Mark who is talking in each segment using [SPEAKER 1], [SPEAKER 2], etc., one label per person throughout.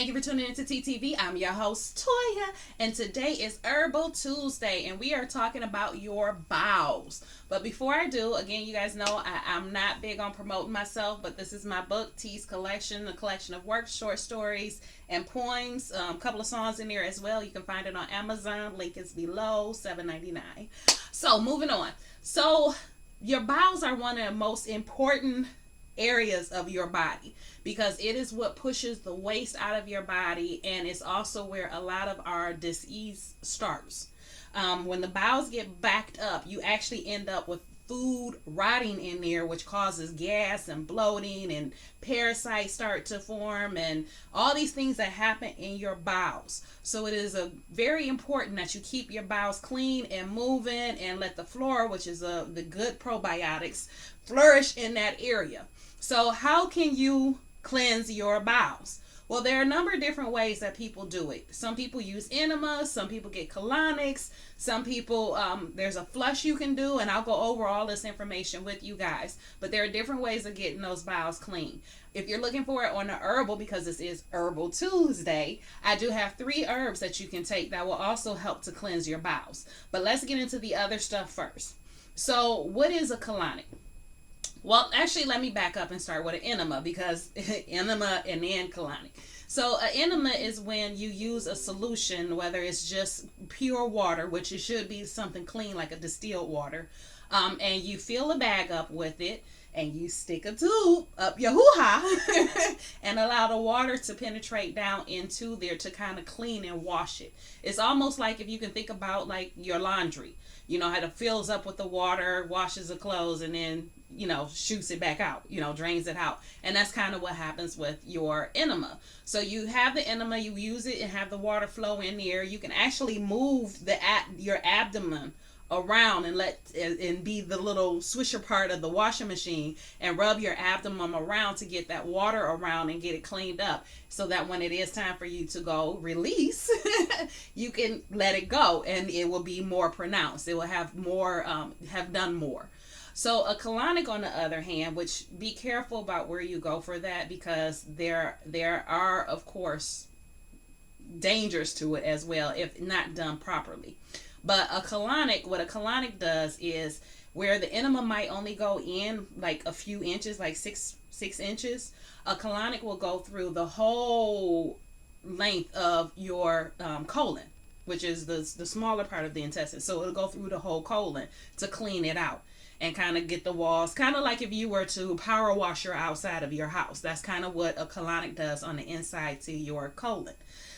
[SPEAKER 1] Thank you for tuning into TTV. I'm your host, Toya, and today is Herbal Tuesday, and we are talking about your bowels. But before I do, again, you guys know I'm not big on promoting myself, but this is my book, T's Collection, a collection of works, short stories, and poems. A couple of songs in there as well. You can find it on Amazon. Link is below, $7.99. So, moving on. So, your bowels are one of the most important areas of your body because it is what pushes the waste out of your body, and it's also where a lot of our disease starts. When the bowels get backed up, you actually end up with food rotting in there, which causes gas and bloating, and parasites start to form, and all these things that happen in your bowels. So it is very important that you keep your bowels clean and moving, and let the flora, which is the good probiotics, flourish in that area. So how can you cleanse your bowels? Well, there are a number of different ways that people do it. Some people use enemas, some people get colonics, some people, there's a flush you can do, and I'll go over all this information with you guys. But there are different ways of getting those bowels clean. If you're looking for it on the herbal, because this is Herbal Tuesday, I do have 3 herbs that you can take that will also help to cleanse your bowels. But let's get into the other stuff first. So what is a colonic? Well, actually, let me back up and start with an enema, because enema and then colonic. So an enema is when you use a solution, whether it's just pure water, which it should be something clean like a distilled water, and you fill a bag up with it, and you stick a tube up your hoo-ha and allow the water to penetrate down into there to kind of clean and wash it. It's almost like, if you can think about like your laundry, you know, how it fills up with the water, washes the clothes, and then, you know, shoots it back out, you know, drains it out. And that's kind of what happens with your enema. So you have the enema, you use it and have the water flow in there. You can actually move your abdomen around and be the little swisher part of the washing machine, and rub your abdomen around to get that water around and get it cleaned up, so that when it is time for you to go release, you can let it go and it will be more pronounced. It will have more, have done more. So a colonic, on the other hand, which, be careful about where you go for that, because there are, of course, dangers to it as well if not done properly. But a colonic, what a colonic does is, where the enema might only go in like a few inches, like six inches, a colonic will go through the whole length of your colon, which is the smaller part of the intestine. So it'll go through the whole colon to clean it out and kind of get the walls, kind of like if you were to power wash your outside of your house. That's kind of what a colonic does on the inside to your colon.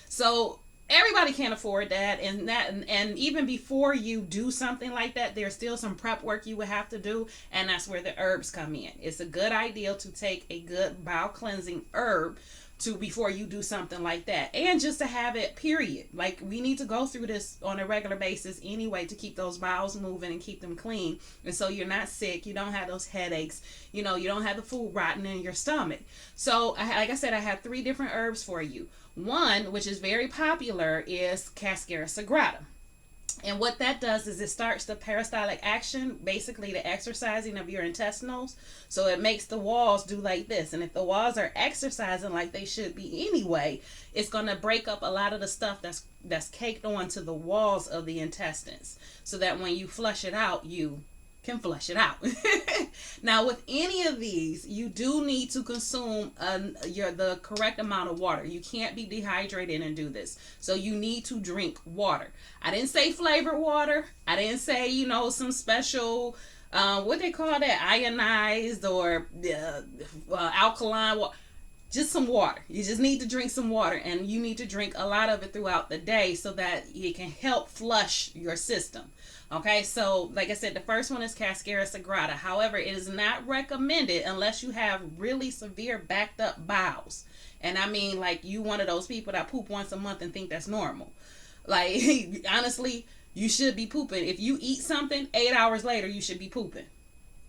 [SPEAKER 1] So everybody can't afford that, and even before you do something like that, there's still some prep work you would have to do, and that's where the herbs come in. It's a good idea to take a good bowel cleansing herb before you do something like that, and just to have it, period. Like, we need to go through this on a regular basis anyway, to keep those bowels moving and keep them clean, and so you're not sick, you don't have those headaches, you know, you don't have the food rotting in your stomach. So like I said, I have 3 different herbs for you. One, which is very popular, is Cascara sagrada. And what that does is it starts the peristaltic action, basically the exercising of your intestinals. So it makes the walls do like this. And if the walls are exercising like they should be anyway, it's going to break up a lot of the stuff that's caked onto the walls of the intestines, so that when you flush it out, you can flush it out. Now, with any of these, you do need to consume the correct amount of water. You can't be dehydrated and do this. So you need to drink water. I didn't say flavored water. I didn't say, you know, some special, what they call that, ionized or alkaline water. Just some water. You just need to drink some water, and you need to drink a lot of it throughout the day so that it can help flush your system. Okay, so like I said, the first one is Cascara sagrada. However, it is not recommended unless you have really severe backed up bowels. And I mean, like, you one of those people that poop once a month and think that's normal. Like, honestly, you should be pooping. If you eat something, 8 hours later, you should be pooping.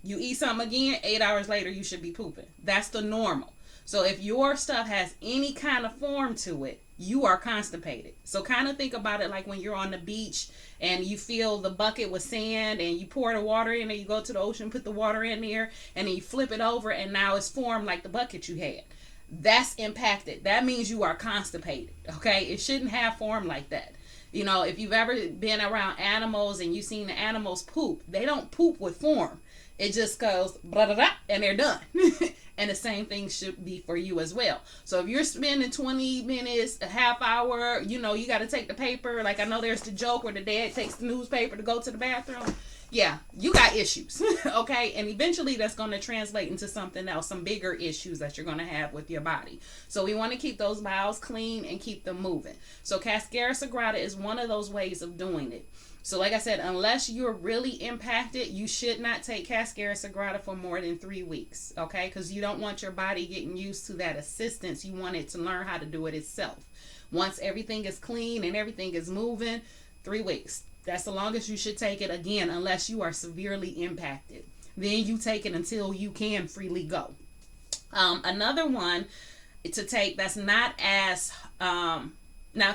[SPEAKER 1] You eat something again, 8 hours later, you should be pooping. That's the normal. So if your stuff has any kind of form to it, you are constipated. So kind of think about it like when you're on the beach and you fill the bucket with sand and you pour the water in, and you go to the ocean, put the water in there, and then you flip it over, and now it's formed like the bucket you had. that's impacted. That means you are constipated. Okay, it shouldn't have form like that. You know, if you've ever been around animals and you've seen the animals poop, they don't poop with form. It just goes blah blah blah and they're done. And the same thing should be for you as well. So if you're spending 20 minutes, a half hour, you know, you got to take the paper. Like I know there's the joke where the dad takes the newspaper to go to the bathroom. Yeah, you got issues. Okay, and eventually that's going to translate into something else, some bigger issues that you're going to have with your body. So we want to keep those bowels clean and keep them moving. So cascara sagrada is one of those ways of doing it. So like I said, unless you're really impacted, you should not take cascara sagrada for more than 3 weeks, okay? Because you don't want your body getting used to that assistance. You want it to learn how to do it itself. Once everything is clean and everything is moving, 3 weeks. That's the longest you should take it, again, unless you are severely impacted. Then you take it until you can freely go. Another one to take that's not as, now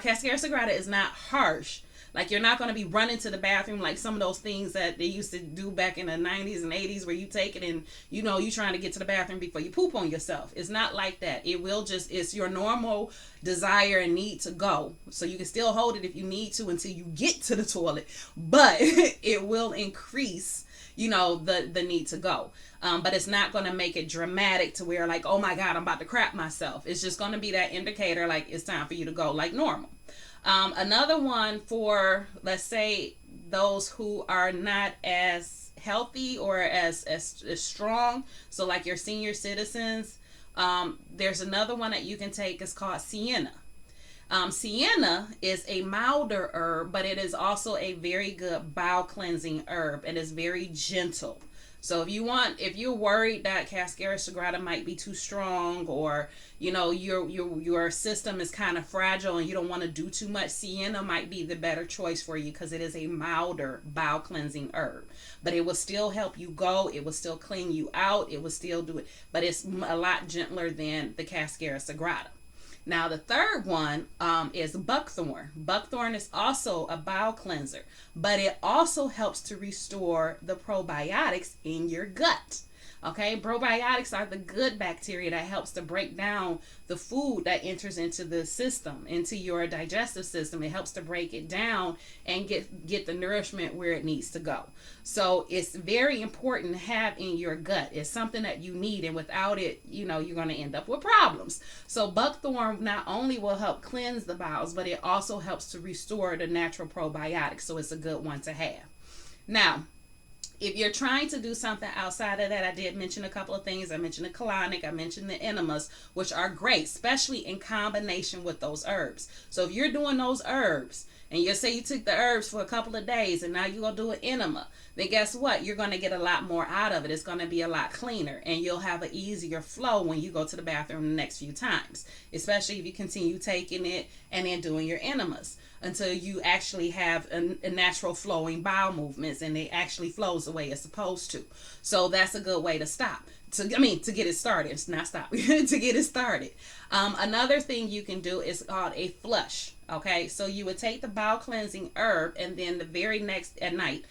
[SPEAKER 1] cascara sagrada is not harsh. Like you're not going to be running to the bathroom like some of those things that they used to do back in the 90s and 80s where you take it and, you know, you're trying to get to the bathroom before you poop on yourself. It's not like that. It will just, it's your normal desire and need to go. So you can still hold it if you need to until you get to the toilet. But it will increase, you know, the need to go. But it's not going to make it dramatic to where like, oh my God, I'm about to crap myself. It's just going to be that indicator like it's time for you to go like normal. Another one for, let's say, those who are not as healthy or as strong, so like your senior citizens, there's another one that you can take. It's called sienna. Sienna is a milder herb, but it is also a very good bowel cleansing herb, and it's very gentle. So if you're worried that cascara sagrada might be too strong, or you know your system is kind of fragile and you don't want to do too much, sienna might be the better choice for you because it is a milder bowel cleansing herb. But it will still help you go. It will still clean you out. It will still do it, but it's a lot gentler than the cascara sagrada. Now the third one is buckthorn. Buckthorn is also a bowel cleanser, but it also helps to restore the probiotics in your gut. Okay, probiotics are the good bacteria that helps to break down the food that enters into the system, into your digestive system. It helps to break it down and get the nourishment where it needs to go. So it's very important to have in your gut. It's something that you need, and without it, you know, you're going to end up with problems. So buckthorn not only will help cleanse the bowels, but it also helps to restore the natural probiotics. So it's a good one to have. Now, if you're trying to do something outside of that, I did mention a couple of things. I mentioned the colonic, I mentioned the enemas, which are great, especially in combination with those herbs. So if you're doing those herbs, and you say you took the herbs for a couple of days and now you're going to do an enema, then guess what? You're going to get a lot more out of it. It's going to be a lot cleaner, and you'll have an easier flow when you go to the bathroom the next few times, especially if you continue taking it and then doing your enemas until you actually have a natural flowing bowel movements and it actually flows the way it's supposed to. So that's a good way to stop. To get it started. It's not stop. To get it started. Another thing you can do is called a flush. Okay, so you would take the bowel cleansing herb and then the very next at night.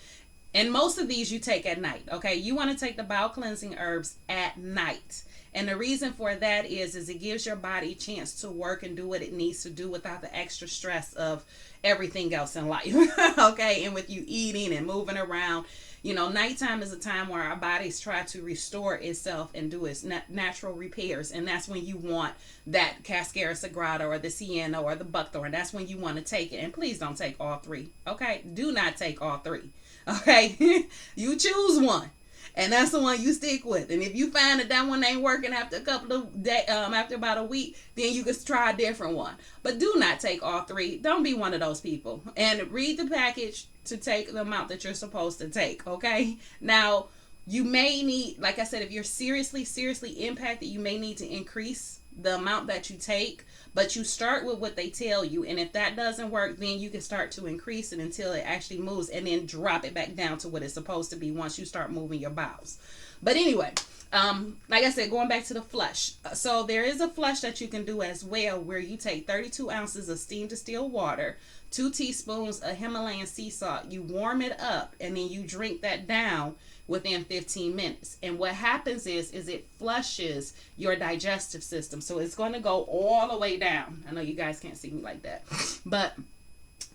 [SPEAKER 1] And most of these you take at night. Okay, you want to take the bowel cleansing herbs at night. And the reason for that is it gives your body a chance to work and do what it needs to do without the extra stress of everything else in life. Okay, and with you eating and moving around. You know, nighttime is a time where our bodies try to restore itself and do its natural repairs. And that's when you want that cascara sagrada or the sienna or the buckthorn. That's when you want to take it. And please don't take all three. Okay, do not take all three. Okay, you choose one. And that's the one you stick with. And if you find that one ain't working after a couple of days, after about a week, then you can try a different one. But do not take all three. Don't be one of those people. And read the package to take the amount that you're supposed to take. Okay. Now, you may need, like I said, if you're seriously impacted, you may need to increase the amount that you take. But you start with what they tell you, and if that doesn't work, then you can start to increase it until it actually moves, and then drop it back down to what it's supposed to be once you start moving your bowels. But anyway, like I said, going back to the flush. So there is a flush that you can do as well, where you take 32 ounces of steam distilled water, 2 teaspoons of Himalayan sea salt. You warm it up, and then you drink that down within 15 minutes. And what happens is it flushes your digestive system. So it's going to go all the way down. I know you guys can't see me like that, but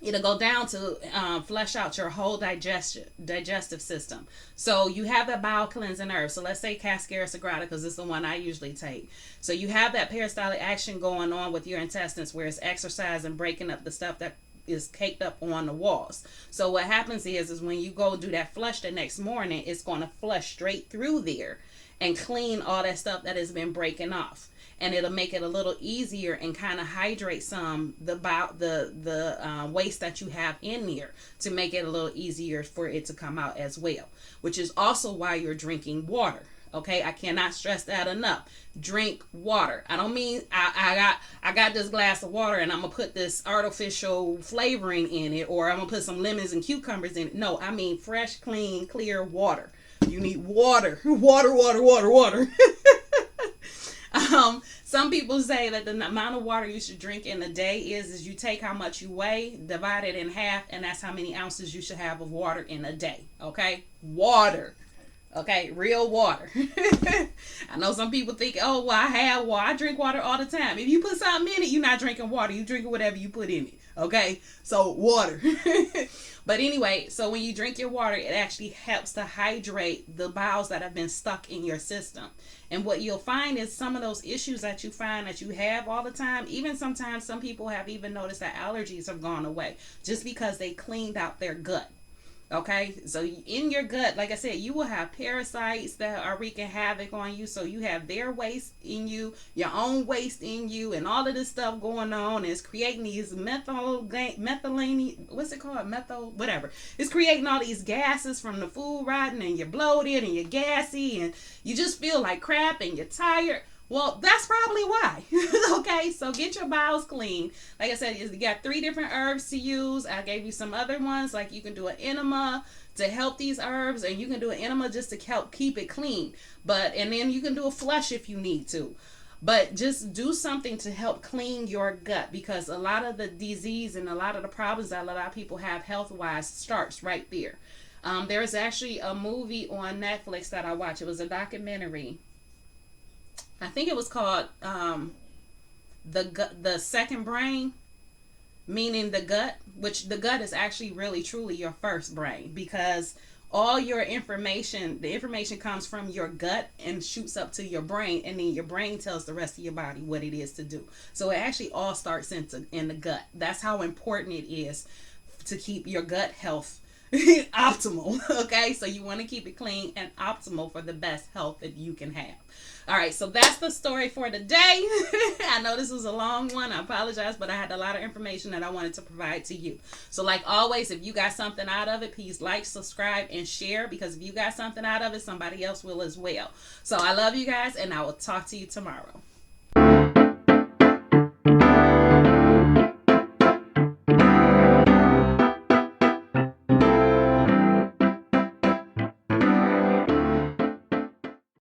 [SPEAKER 1] it'll go down to flush out your whole digestive system. So you have that bowel cleansing herb. So let's say Cascara sagrada, because it's the one I usually take. So you have that peristaltic action going on with your intestines, where it's exercising, breaking up the stuff that is caked up on the walls. So what happens is when you go do that flush the next morning, it's going to flush straight through there and clean all that stuff that has been breaking off. And it'll make it a little easier and kind of hydrate some the waste that you have in there, to make it a little easier for it to come out as well, which is also why you're drinking water. Okay, I cannot stress that enough. Drink water. I don't mean I got this glass of water and I'm gonna put this artificial flavoring in it, or I'm gonna put some lemons and cucumbers in it. No, I mean fresh, clean, clear water. You need water, water. Some people say that the amount of water you should drink in a day is you take how much you weigh, divide it in half, and that's how many ounces you should have of water in a day. Okay, water. Okay, real water. I know some people think, oh, well, I drink water all the time. If you put something in it, you're not drinking water. You're drinking whatever you put in it. Okay, so water. But anyway, so when you drink your water, it actually helps to hydrate the bowels that have been stuck in your system. And what you'll find is some of those issues that you find that you have all the time, even sometimes some people have even noticed that allergies have gone away just because they cleaned out their gut. Okay, so in your gut, like I said, you will have parasites that are wreaking havoc on you. So you have their waste in you, your own waste in you, and all of this stuff going on is creating these methylene, what's it called? Whatever. It's creating all these gases from the food rotting, and you're bloated and you're gassy and you just feel like crap and you're tired. Well, that's probably why. Okay, so get your bowels clean. Like I said, you got 3 different herbs to use. I gave you some other ones, like you can do an enema to help these herbs, and you can do an enema just to help keep it clean. And then you can do a flush if you need to. But just do something to help clean your gut, because a lot of the disease and a lot of the problems that a lot of people have health-wise starts right there. There's actually a movie on Netflix that I watched. It was a documentary. I think it was called the second brain, meaning the gut, which the gut is actually really truly your first brain, because all your information, the information comes from your gut and shoots up to your brain, and then your brain tells the rest of your body what it is to do. So it actually all starts in the gut. That's how important it is to keep your gut health optimal. Okay, so you want to keep it clean and optimal for the best health that you can have. All right, so that's the story for today. I know this was a long one. I apologize, but I had a lot of information that I wanted to provide to you. So like always, if you got something out of it, please like, subscribe, and share, because if you got something out of it, somebody else will as well. So I love you guys, and I will talk to you tomorrow.